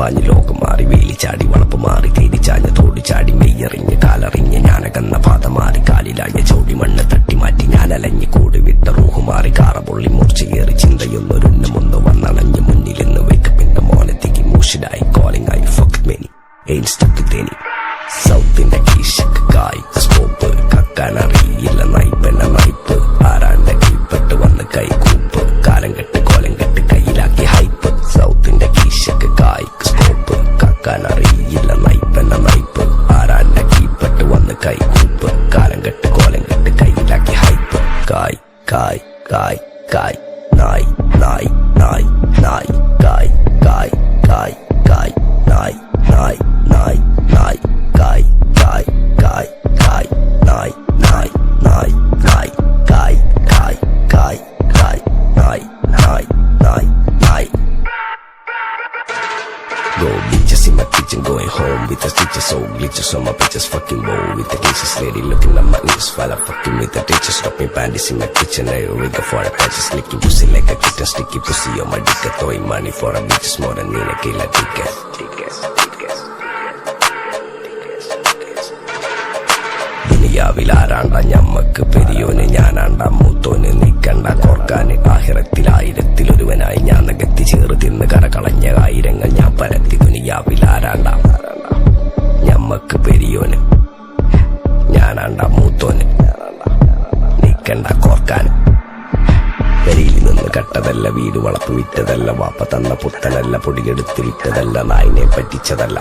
പാഞ്ഞ് ലോകം മാറി വേലി ചാടി വളപ്പ് മാറി തേടി ചാഞ്ഞ തോടി ചാടി മെയ്യറിഞ്ഞ് കാലറിഞ്ഞ് ഞാനകന്ന പാത മാറി കാലിലായ ചോടി മണ്ണ് തട്ടി മാറ്റി ഞാനലഞ്ഞ് കൂടി വിട്ട റൂഹ് മാറി കാറ പൊള്ളി മൂർച്ചയേറി ചിന്തയൊന്നൊരുന്നമൊന്ന് വന്നണഞ്ഞ് മുന്നിലെന്ന് വേക്കപ്പിന്റെ മോനത്തേക്ക് മൂഷിടായി കോളിംഗ് ആയി fuck many ain't stuck with any സൗത്തിന്റെ കീശക്ക് കായ് സ്കോപ്പ് കക്കാനറിയില്ല നൈപ്പെന്ന നൈപ്പ് ആരാന്റെ കീപ്പെട്ട് വന്ന് കൈകൂപ്പ് കാലം കെട്ട് കോലം കെട്ട് കയ്യിലാക്കി ഹൈപ്പ് സൗത്തിന്റെ കീശക്ക് കായ് സ്കോപ്പ് കക്കാനറിയില്ല നൈപ്പെന്ന നൈപ്പ് ആരാന്റെ കീപ്പെട്ട് വന്ന് കൈകൂപ്പ് കാലം കെട്ട് കോലം കെട്ട് കയ്യിലാക്കി ഹൈപ്പ് കായ് കായ് കായ് കായ് നായ് നായ് നായ് നായ് കായ് കായ് കായ് കായ് നായ് നായ് നായ് നായ് കായ് കായ് കായ് കായ് നായ് നായ് നായ് നായ് കായ് കായ് കായ് കായ് നായ് നായ് നായ് നായ് Go bitches in my kitchen going home with the stitches so glitches on my bitches fucking low with the cases lady looking at my niggas while I'm fucking with the ditches dropping panties in my kitchen I rig for a patches licking pussy like a kitten sticky pussy on my dick throwing money for a bitches more than in a killer tickets ദുനിയാവിലാരാണ്ട ഞമ്മക്ക് പെരിയോന് ഞാനാണ്ട മൂത്തോന് നീക്കണ്ട കോർക്കാന് ആഹിറത്തിലായിരത്തിലൊരുവനായി ഞാൻ നകത്തി ചേറ് തിന്ന് കരകളഞ്ഞ ആയിരങ്ങൾ ഞാൻ പരത്തി ദുനിയാവിലാരാണ്ട ഞമ്മക്ക് പെരിയോന് ഞാനാണ്ട മൂത്തോന് നീക്കണ്ട കോർക്കാന് പെരിയിൽ നിന്ന് കട്ടതല്ല വീട് വളപ്പ് വിറ്റതല്ല വാപ്പ തന്ന പുത്തനല്ല പൊടിയെടുത്ത് വിറ്റതല്ല നായിനെ പറ്റിച്ചതല്ല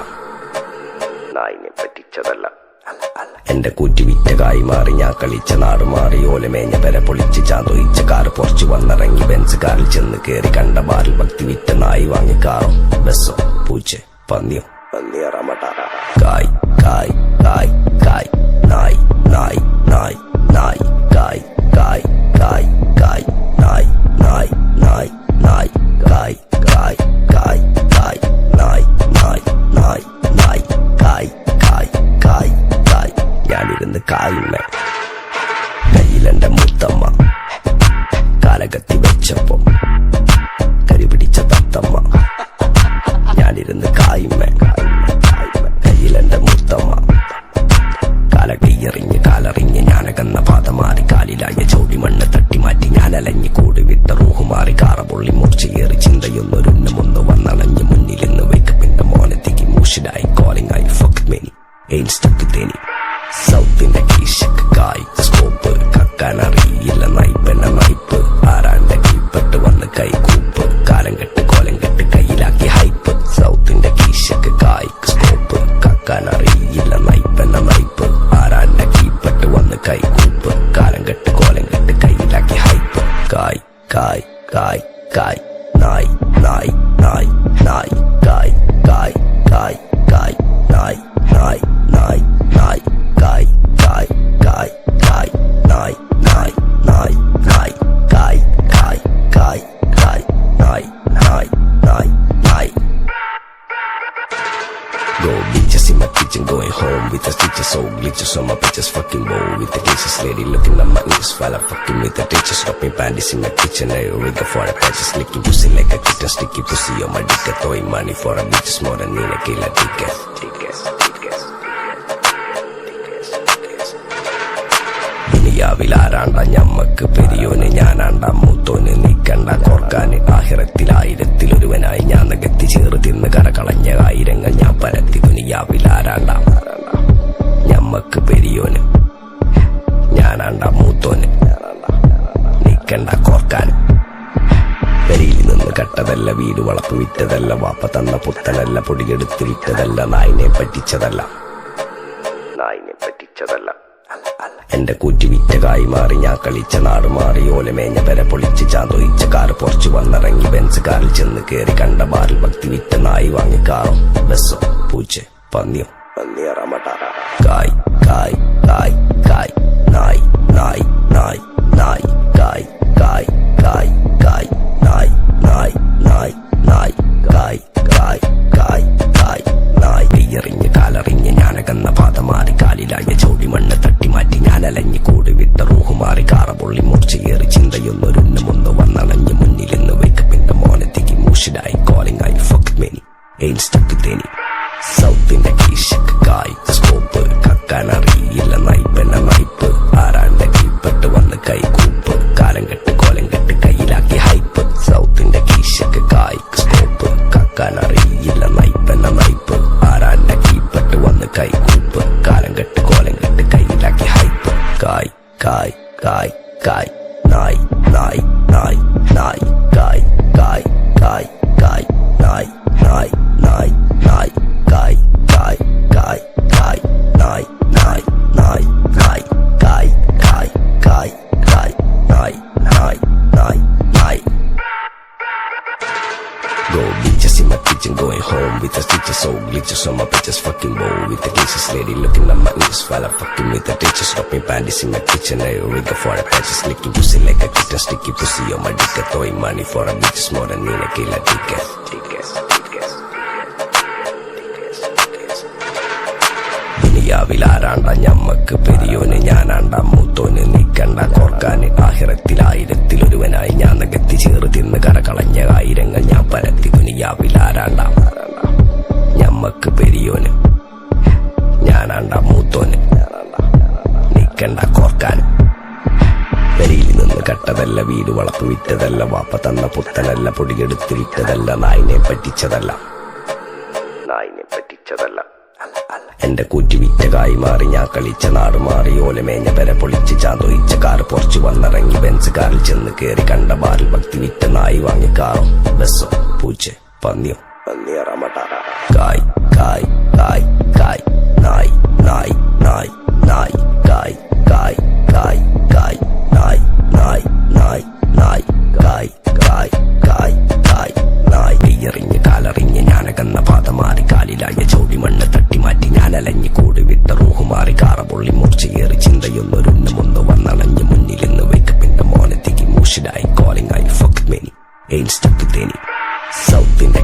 എന്റെ കൂറ്റി വിറ്റ കായി മാറി ഞാൻ കളിച്ച നാട് മാറി ഓലമേഞ്ഞ പെര പൊളിച്ച് ചാതൊയിച്ച കാറ് പൊറച്ചു വന്നിറങ്ങി ബെൻസ് കാറിൽ ചെന്ന് കേറി കണ്ട ബാറിൽ ഭക്തി വിറ്റ നായി വാങ്ങി കാറോ ബസ്സോ പൂച്ച പന്നിയോ കായ് കായ് കായ് കായ് നായ് നായ് നായ് നായ് കായ് കായ് കായ് കായ് നായ് നായ് നായ് നായ് കായ് കായ് കായ് കായ് നായ് നായ് നായ് നായ് കായ് കായ് കായ് കായ് ഞാനിരുന്ന് കായുമ്മ കയ്യിലെന്റെ മുത്തമ്മ കാലകത്തി വെച്ചപ്പം കരിപിടിച്ച തത്തമ്മ ഞാനിരുന്ന് കായുമ്മ കയ്യിലെന്റെ മുത്തമ്മ കാലകയ്യെറിഞ്ഞ് കാലറിഞ്ഞ് ഞാനകന്ന പാത മാറി കാലിലായ ചോടി മണ്ണ് തട്ടി മാറ്റി ഞാനലഞ്ഞ് കൂടി വിട്ട റൂഹ് മാറി കാറ പൊള്ളി മൂർച്ചയേറി ചിന്തയൊന്നൊരുന്നമൊന്ന് വന്നണഞ്ഞ് മുന്നിലെന്ന് വേക്കപ്പിന്റെ മോനത്തേക്ക് മൂഷിടായി കോളിംഗ് ആയി fuck many ain't stuck with any സൗത്തിന്റെ കീശക്ക് കായ് സ്കോപ്പ് കക്കാനറിയില്ല നൈപ്പെന്ന നൈപ്പ് ആരാന്റെ കീപ്പെട്ട് വന്ന് കൈകൂപ്പ് കാലം കെട്ട് കോലം കെട്ട് കയ്യിലാക്കി ഹൈപ്പ് സൗത്തിന്റെ കീശക്ക് കായ് സ്കോപ്പ് കക്കാനറിയില്ല നൈപ്പെന്ന നൈപ്പ് ആരാന്റെ കീപ്പെട്ട് വന്ന് കൈകൂപ്പ് കാലം കെട്ട് കോലം കെട്ട് കയ്യിലാക്കി ഹൈപ്പ് കായ് കായ് കായ് കായ് നായ് നായ് നായ് നായ് കായ് കായ് കായ് കായ് നായ് നായ് നായ് നായ് കായ് കായ് കായ് കായ് നായ് നായ് നായ് നായ് കായ് കായ് കായ് കായ് നായ് നായ് നായ് നായ് Go bitches in my kitchen going home with the stitches so glitches on my bitches fucking low with the cases lady looking at my niggas while I'm fucking with the ditches dropping panties in my kitchen I rig for a patches licking pussy like a kitten sticky pussy on my dick throwing money for a bitches more than in a killer tickets ദുനിയാവിലാരാണ്ട ഞമ്മക്ക് പെരിയോന് ഞാനാണ്ട മൂത്തോന് നീക്കണ്ട കോർക്കാന് ആഹിറത്തിലായിരത്തിലൊരുവനായി ഞാൻ നകത്തി ചേറ് തിന്ന് കരകളഞ്ഞ ആയിരങ്ങൾ ഞാൻ പരത്തി ദുനിയാവിലാരാണ്ട ഞമ്മക്ക് പെരിയോന് ഞാനാണ്ട മൂത്തോന് നീക്കണ്ട കോർക്കാന് പെരിയിൽ നിന്ന് കട്ടതല്ല വീട് വളപ്പ് വിറ്റതല്ല വാപ്പ തന്ന പുത്തനല്ല പൊടിയെടുത്ത് വിറ്റതല്ല നായിനെ പറ്റിച്ചതല്ല എന്റെ കൂറ്റി വിറ്റ കായി മാറി ഞാൻ കളിച്ച നാട് മാറി ഓലമേഞ്ഞ പെര പൊളിച്ച് ചാതൊയിച്ച കാറ് പൊറച്ചു വന്നിറങ്ങി ബെൻസ് കാറിൽ ചെന്ന് കേറി കണ്ട ബാറിൽ ഭക്തി വിറ്റ നായി വാങ്ങി കാറോ ബസ്സോ പൂച്ച പന്നിയോ കായ് കായ് കായ് കായ് നായ് നായ് നായ് നായ് കായ് കായ് കായ് കായ് നായ് നായ് നായ് നായ് കായ് കായ് കായ് കായ് നായ് കയ്യെറിഞ്ഞ് കാലറിഞ്ഞ് ഞാനകന്ന പാത മാറി കാലിലായ ചോടി മണ്ണ് തട്ടി മാറ്റി ഞാനലഞ്ഞ് കൂടി വിട്ട റൂഹ് മാറി കാറ പൊള്ളി മൂർച്ചയേറി ചിന്തയൊന്നൊരുന്നമൊന്ന് വന്നണഞ്ഞ് മുന്നിലെന്ന് വേക്കപ്പിന്റെ മോനത്തേക്ക് മൂഷിടായി കോളിംഗ് ആയി fuck many ain't stuck with കായ് കായ് നായ് നായ് നായ് നായ് കായ് കായ് കായ് കായ് നായ് നായ് നായ് നായ് കായ് കായ് കായ് കായ് നായ് നായ് നായ് നായ്. Go bitches in my kitchen, going home with the stitches, so glitches on my bitches, fucking bow with the cases, lady looking at my ears while I'm fucking with the ditches, dropping panties in my kitchen, I rigger for the patches, licking pussy like a kitten, sticky pussy on my dick, throwing money for a bitches more than me, a killer tickets. ദുനിയാവിലാരാണ്ട ഞമ്മക്ക് പെരിയോന് ഞാനാണ്ട മൂത്തോന് നിക്കണ്ട കോർക്കാന് ആഹിറത്തിൽ ആയിരത്തിലൊരുവനായി ഞാൻ നകത്തി ചേറ് തിന്ന് കരകളഞ്ഞ ആയിരങ്ങൾ ഞാൻ പരത്തി. ദുനിയാവിലാരാണ്ട ഞമ്മക്ക് പെരിയോന് ഞാനാണ്ട മൂത്തോന് നിക്കണ്ട കോർക്കാന്. പെരിയിൽ നിന്ന് കട്ടതല്ല, വീട് വളപ്പ് വിറ്റതല്ല, വാപ്പ തന്ന പുത്തനല്ല, പൊടിയെടുത്ത് വിറ്റതല്ല, നായിനെ പറ്റിച്ചതല്ല. എന്റെ കൂറ്റി വിറ്റ കായി മാറി ഞാൻ കളിച്ച നാട് മാറി. ഓലമേഞ്ഞ പെര പൊളിച്ച് ചാതൊയിച്ച കാറ് പൊറച്ചു വന്നിറങ്ങി ബെൻസ് കാറിൽ ചെന്ന് കേറി കണ്ട ബാറിൽ ഭക്തി വിറ്റ നായി വാങ്ങി കാറോ ബസ്സോ പൂച്ച പന്നിയോ പന്നിയറമട്ട. കായ് കായ് കായ് കായ് നായ് നായ് നായ് നായ് കായ് കായ് കായ് കായ് നായ് നായ് നായ് നായ് കായ് കായ് കായ് കായ് നായ്. പെയ്യറിഞ്ഞ് കാലറിഞ്ഞ് ഞാനകന്ന പാത മാറി കാലിലായ ചോടി മണ്ണ് തട്ടി മാറ്റി ഞാൻ അലഞ്ഞ് കൂടി വിട്ട റൂഹ് മാറി കാറ പൊള്ളി മൂർച്ചയേറി ചിന്തയൊന്നൊരുണ്ണമൊന്ന് വന്നണഞ്ഞ് മുന്നിലിന്ന് വേക്കപ്പിന്റെ മോനത്തേക്ക് മൂഷിലായി കോളിംഗ് ആയി ഫക്ക് മെനി എയിൻ സ്റ്റക്ക് തേനി സൗത്തിന്റെ